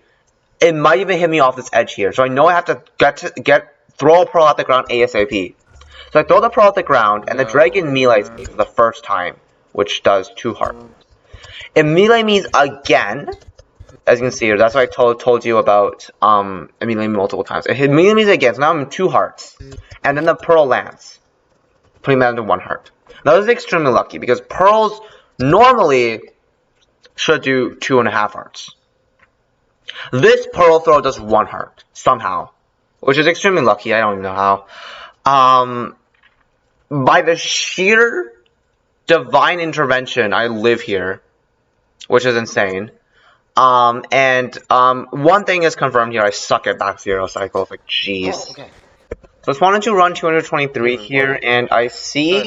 It might even hit me off this edge here, so I know I have to throw a pearl at the ground ASAP. So I throw the pearl at the ground, and the dragon melees me for the first time, which does 2 hearts. It melee me again. As you can see here, that's what I told you about, it melee me multiple times. It melee me again, so now I'm in 2 hearts. And then the pearl lands, putting that into 1 heart. Now this is extremely lucky, because pearls normally should do 2.5 hearts. This pearl throw does 1 heart, somehow. Which is extremely lucky, I don't even know how. By the sheer divine intervention, I live here, which is insane. One thing is confirmed here, I suck at back zero cycles, like, jeez. Oh, okay. So I wanted to run 223 here, and I see,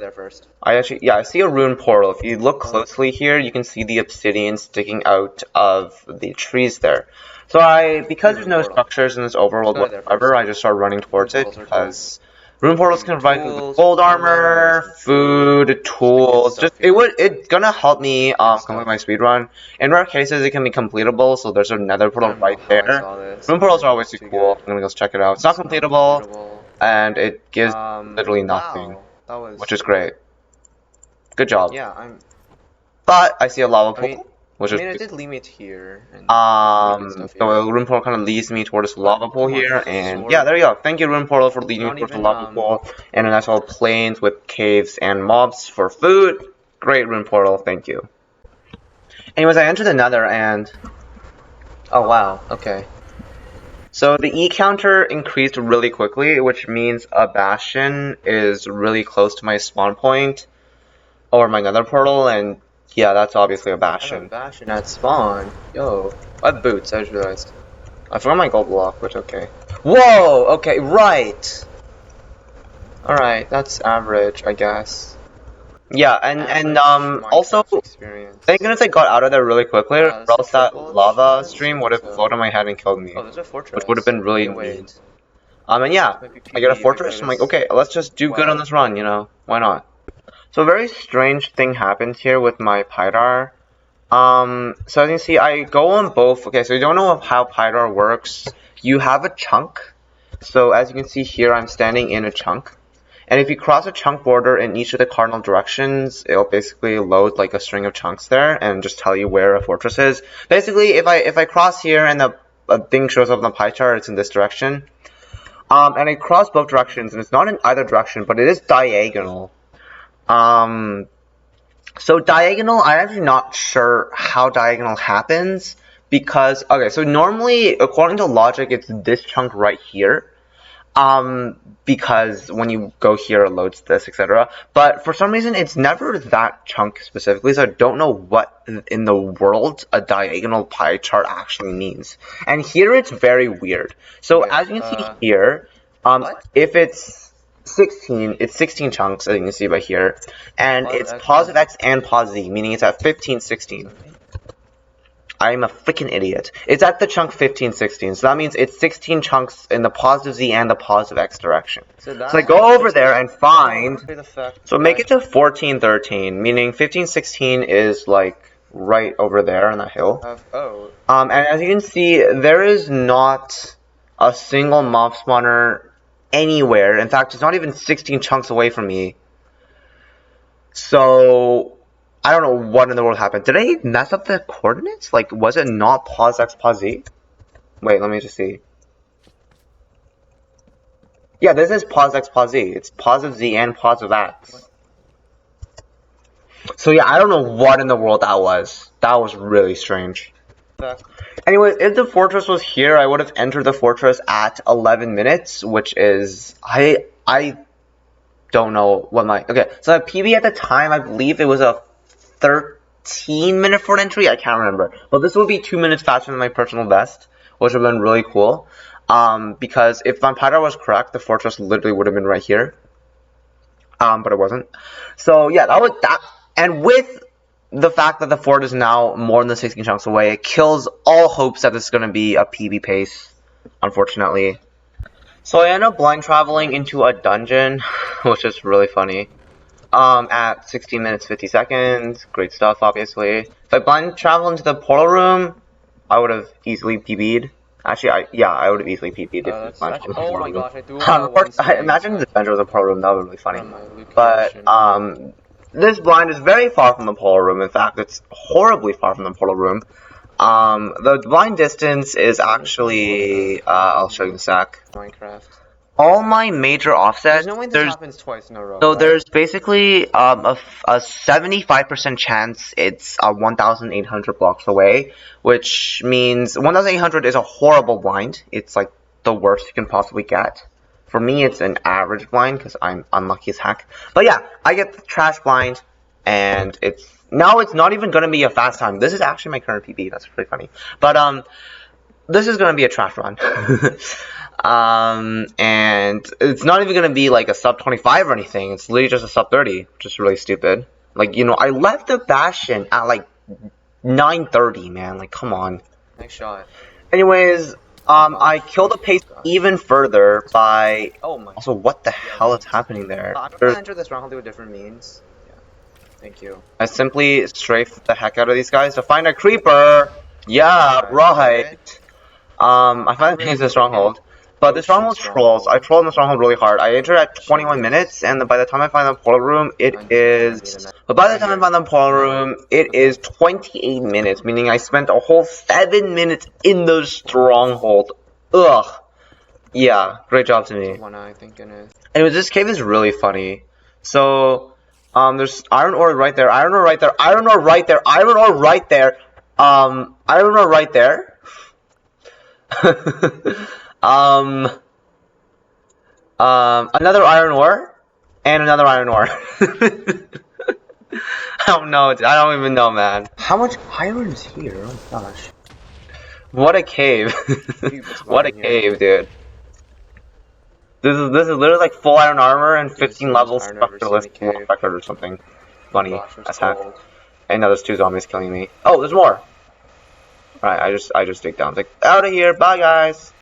I see a rune portal. If you look closely here, you can see the obsidian sticking out of the trees there. So because there's no structures in this overworld whatsoever, I just start running towards it, because rune portals can provide me with gold armor, food, tools. It's gonna help me complete my speedrun. In rare cases, it can be completable, so there's a nether portal right there. Rune portals are always too cool. I'm gonna go check it out. It's not completable, and it gives literally nothing, which is great. Good job. Yeah, But I see a lava pool. It did lead me to here. So rune portal kind of leads me towards this lava pool here, and yeah, there you go. Thank you, rune portal, for leading me towards the lava pool, and a nice little plains with caves and mobs for food. Great rune portal, thank you. Anyways, I entered the nether and... Oh wow, okay. So the E counter increased really quickly, which means a bastion is really close to my spawn point, or my nether portal, and yeah, that's obviously a bastion. I have a bastion at spawn. Yo, I have boots, I just realized. I forgot my gold block, which okay. Whoa, okay, right! Alright, that's average, I guess. Yeah, and also, thank goodness I got out of there really quickly, or else that lava stream would have floated on my head and killed me. Oh, there's a fortress. Which would have been really mean. And yeah, I get a fortress, I'm like, okay, let's just do good on this run, you know, why not? So a very strange thing happens here with my Pydar. So as you can see, I go on both. Okay, so you don't know how Pydar works. You have a chunk. So as you can see here, I'm standing in a chunk. And if you cross a chunk border in each of the cardinal directions, it'll basically load like a string of chunks there and just tell you where a fortress is. Basically, if I cross here and a thing shows up on the pie chart, it's in this direction. And I cross both directions, and it's not in either direction, but it is diagonal. So diagonal, I'm actually not sure how diagonal happens, because, okay, so normally, according to logic, it's this chunk right here. Because when you go here, it loads this, etc. But for some reason, it's never that chunk specifically, so I don't know what in the world a diagonal pie chart actually means. And here, it's very weird. So as you can see here, if it's 16, it's 16 chunks, as you can see by here, and it's positive x and positive z, meaning it's at 15, 16. I'm a freaking idiot. It's at the chunk 15, 16, so that means it's 16 chunks in the positive z and the positive x direction. So I go over there and find, so make it to 14, 13, meaning 15, 16 is like right over there on that hill. And as you can see, there is not a single mob spawner anywhere. In fact, it's not even 16 chunks away from me. So I don't know what in the world happened. Did I mess up the coordinates? Like, was it not pos x pos z? Wait, let me just see. Yeah, this is pos x pos z. It's positive z and positive x. So yeah, I don't know what in the world that was. That was really strange. Anyways, if the fortress was here, I would have entered the fortress at 11 minutes, which is... I don't know what my... Okay, so the PB at the time, I believe it was a 13-minute for entry. I can't remember. But this would be 2 minutes faster than my personal best, which would have been really cool. Because if my Pydar was correct, the fortress literally would have been right here. But it wasn't. So yeah, that was that. And with the fact that the fort is now more than 16 chunks away, it kills all hopes that this is going to be a PB pace, unfortunately. So I end up blind traveling into a dungeon, which is really funny. At 16 minutes 50 seconds, great stuff, obviously. If I blind travel into the portal room, I would have easily PB'd. Actually, I would have easily PB'd if oh my gosh, I do imagine the adventure was a portal room, that would be really funny. But, this blind is very far from the portal room. In fact, it's horribly far from the portal room. The blind distance is actually, I'll show you in a sec. Minecraft. All my major offsets, There's no way this happens twice in a row. So right? There's basically a 75% chance it's 1,800 blocks away, which means 1,800 is a horrible blind. It's like the worst you can possibly get. For me, it's an average blind because I'm unlucky as heck. But yeah, I get the trash blind, and it's not even gonna be a fast time. This is actually my current PB. That's pretty funny. But this is gonna be a trash run. And it's not even gonna be like a sub 25 or anything. It's literally just a sub 30, which is really stupid. Like, you know, I left the bastion at like 9:30, man. Like, come on. Nice shot. Anyways, I killed the pace even further by... Oh my... Also, what the hell is happening there? I'm gonna enter the stronghold with different means. Yeah. Thank you. I simply strafe the heck out of these guys to find a creeper! Yeah, right! I finally finished the stronghold. But the stronghold trolls. I trolled in the stronghold really hard. I entered at 21 minutes, and by the time I find the portal room, it is... But by the time I find the portal room, it is 28 minutes, meaning I spent a whole 7 minutes in the stronghold. Ugh. Yeah, great job to me. One eye, thank goodness. Anyways, this cave is really funny. So, There's iron ore right there. Iron ore right there. Iron ore right there. Iron ore right there. Iron ore right there. Another iron ore and another iron ore. I don't know. I don't even know, man. How much iron is here? Oh my gosh. What a cave. What a cave, dude. This is literally like full iron armor and 15 levels structureless record or something. Funny as heck. And now there's 2 zombies killing me. Oh, there's more. Alright, I just dig down. It's like, out of here, bye guys.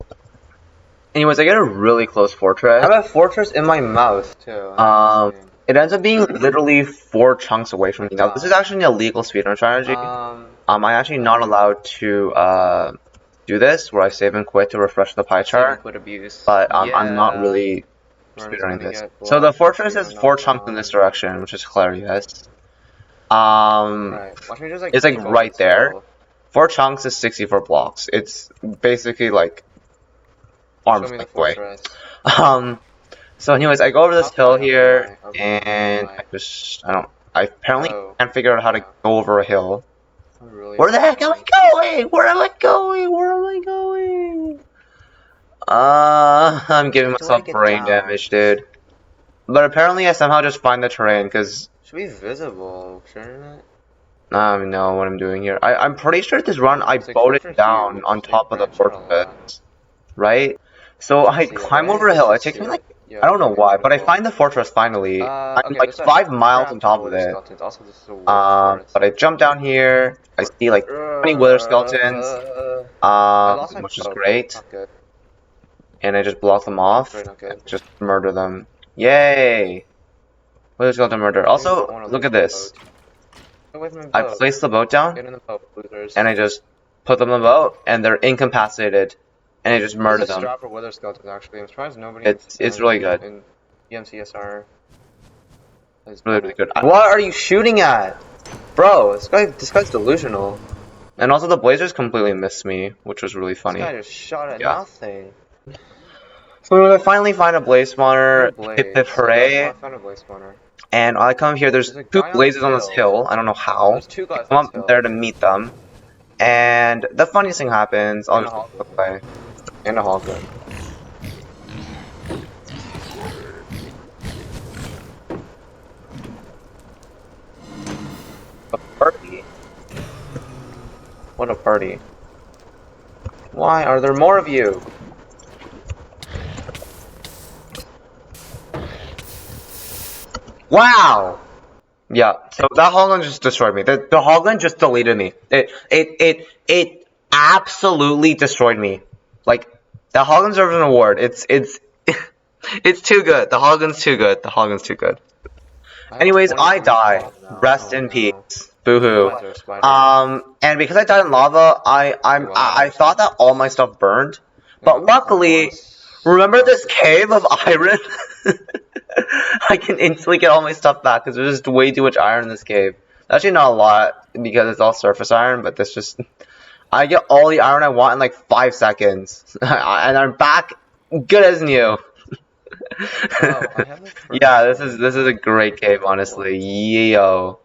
Anyways, I get a really close fortress. I have a fortress in my mouth too. It ends up being literally 4 chunks away from me. Now, this is actually an illegal speedrun strategy. I'm actually not allowed to do this, where I save and quit to refresh the pie chart. But I'm not really speedrunning this. So the fortress is 4 chunks in this direction, which is hilarious. It's like right there. 4 chunks is 64 blocks. It's basically like arms length away. So anyways, I go over this hill here, and I apparently can't figure out how to go over a hill. Where the heck am I going? Where am I going? Where am I going? I'm giving myself brain damage, dude. But apparently I somehow just find the terrain, because... Should be visible, shouldn't it? I don't even know what I'm doing here. I'm pretty sure this run I boated down on top of the fortress. Right? So I climb over a hill. It takes me like... I don't know why, but I find the fortress finally. I'm like 5 miles on top of it. But I jump down here. I see like 20 wither skeletons, which is great. And I just block them off. And just murder them. Yay! Wither skeleton murder. Also, look at this. I place the boat down, and I just put them in the boat, and they're incapacitated. And I just murder them. Drop for wither skeletons, actually. I'm surprised nobody. It's really good. In EMCSR. It's really good. What are you shooting at, bro? This guy's delusional. And also the blazers completely missed me, which was really funny. This guy just shot at nothing. So I finally find a blaze spawner. Hip hip hooray! I found a blaze spawner. And I come here. There's 2 blazes on this hill. I don't know how. There's 2 guys I come up there to meet them. And the funniest thing happens. I'll just look away. And a hog-gun. A party? What a party. Why are there more of you? Wow! Yeah, so that hoggun just destroyed me. The hoggun just deleted me. It absolutely destroyed me. Like, the hoggun deserves an award. It's it's too good. The hoggun's too good. The hoggun's too good. Anyways, I die. Rest in peace. Boo-hoo. And because I died in lava, I thought that all my stuff burned. But luckily, remember this cave of iron? I can instantly get all my stuff back because there's just way too much iron in this cave. Actually, not a lot because it's all surface iron, but this just... I get all the iron I want in like 5 seconds, and I'm back good as new. Yeah, this is a great cave, honestly. Yo.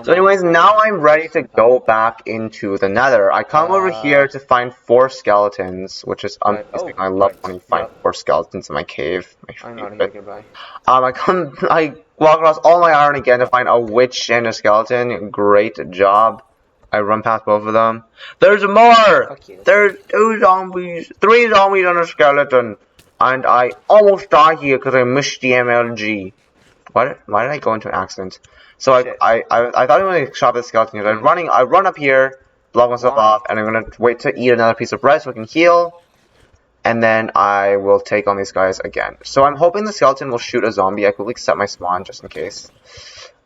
So anyways, now I'm ready to go back into the Nether. I come over here to find 4 skeletons, which is amazing. I love when you find 4 skeletons in my cave. I'm not here. Goodbye. I walk across all my iron again to find a witch and a skeleton. Great job. I run past both of them. There's more! There's 2 zombies, 3 zombies and a skeleton. And I almost died here because I missed the MLG. Why did I go into an accident? So I thought I was going to shot the skeleton. I run up here, block myself off, and I'm going to wait to eat another piece of bread so I can heal. And then I will take on these guys again. So I'm hoping the skeleton will shoot a zombie. I quickly set my spawn just in case.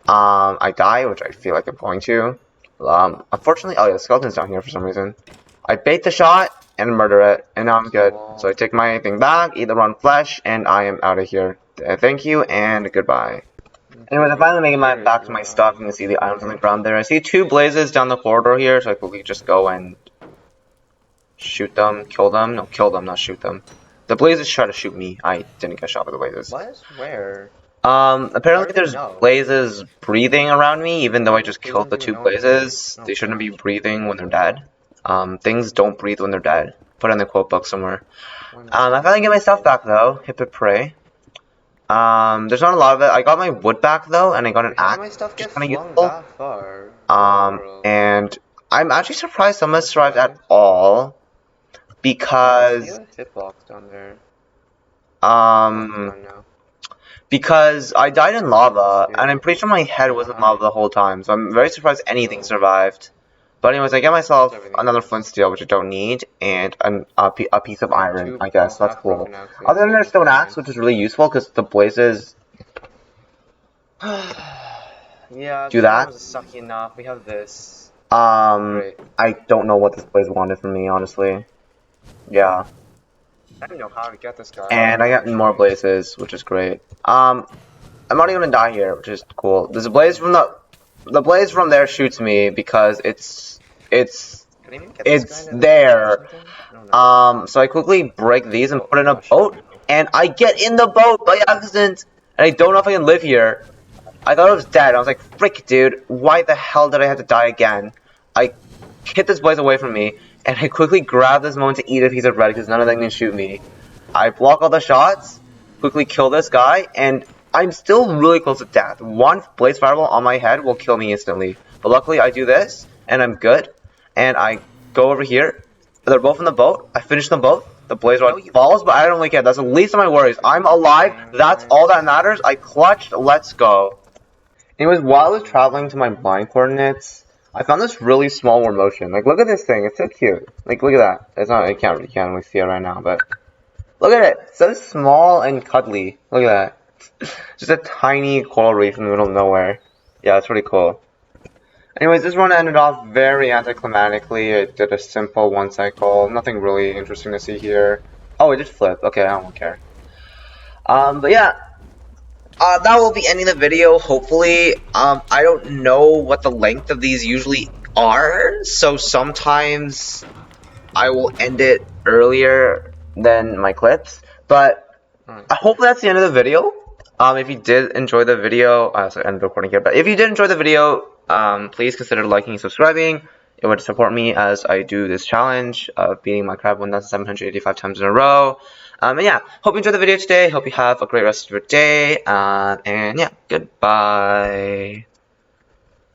I die, which I feel like I'm going to. Unfortunately, oh yeah, the skeleton's down here for some reason. I bait the shot and murder it, and now I'm good. So I take my thing back, eat the raw flesh, and I am out of here. Thank you, and goodbye. Anyways, I finally make it back to my stuff. You can see the items on the ground there. I see 2 blazes down the corridor here, so I quickly just go and shoot them, kill them. No, kill them, not shoot them. The blazes try to shoot me. I didn't get shot by the blazes. What? Where? Apparently there's know. blazes breathing around me, even though I just They killed the don't 2 even know I'm blazes. here. They Oh, shouldn't be gosh. breathing when they're dead. Things don't breathe when they're dead. Put it in the quote book somewhere. Why not? I finally get my stuff back though. Hip hip pray. There's not a lot of it. I got my wood back though, and I got an Wait, how did axe, my stuff which is get kind of flung useful. that far? What in the world? And I'm actually surprised some of us That's survived at right. all, I because, see a hitbox down there. Oh, it's um, gone now. because I died in lava, and I'm pretty sure my head Yeah, was in hi. lava the whole time, so I'm very surprised anything So- survived. But anyways, I get myself Everything another does. flint steel, which I don't need, and a piece of iron, I guess. That's cool. half-broken axes, Other than so there's stone that's axe, which is really useful, because the blazes Yeah, do the other one that. was sucky enough. We have this. I Great. don't know what this blaze wanted from me, honestly. Yeah. I don't know how to get this guy. And I got more blazes, which is great. I'm not even gonna die here, which is cool. There's a blaze from the blaze from there shoots me because it's Can I even get this guy into the there. or something? I don't know. So I quickly break these and Oh, put in a gosh. boat, and I get in the boat by accident, and I don't know if I can live here. I thought I was dead. I was like, frick, dude, why the hell did I have to die again? I hit this blaze away from me, and I quickly grab this moment to eat a piece of bread because none of them can shoot me. I block all the shots, quickly kill this guy, and I'm still really close to death. One blaze fireball on my head will kill me instantly. But luckily I do this, and I'm good. And I go over here. They're both in the boat. I finish them both. The blaze rod falls, but I don't really care. That's the least of my worries. I'm alive. That's all that matters. I clutched. Let's go. Anyways, while I was traveling to my blind coordinates, I found this really small world motion. Like, look at this thing. It's so cute. Like, look at that. It's not. You can't really see it right now, but look at it. It's so small and cuddly. Look at that. Just a tiny coral reef in the middle of nowhere. Yeah, it's pretty cool. Anyways, this run ended off very anticlimactically. It did a simple one cycle. Nothing really interesting to see here. Oh, it did flip. Okay, I don't care. But yeah. That will be ending the video, hopefully. I don't know what the length of these usually are, so sometimes I will end it earlier than my clips, but hopefully that's the end of the video. If you did enjoy the video, sorry, end the recording here, but if you did enjoy the video, please consider liking and subscribing. It would support me as I do this challenge of beating Minecraft 1,785 times in a row. And yeah, hope you enjoyed the video today. Hope you have a great rest of your day. And yeah, goodbye.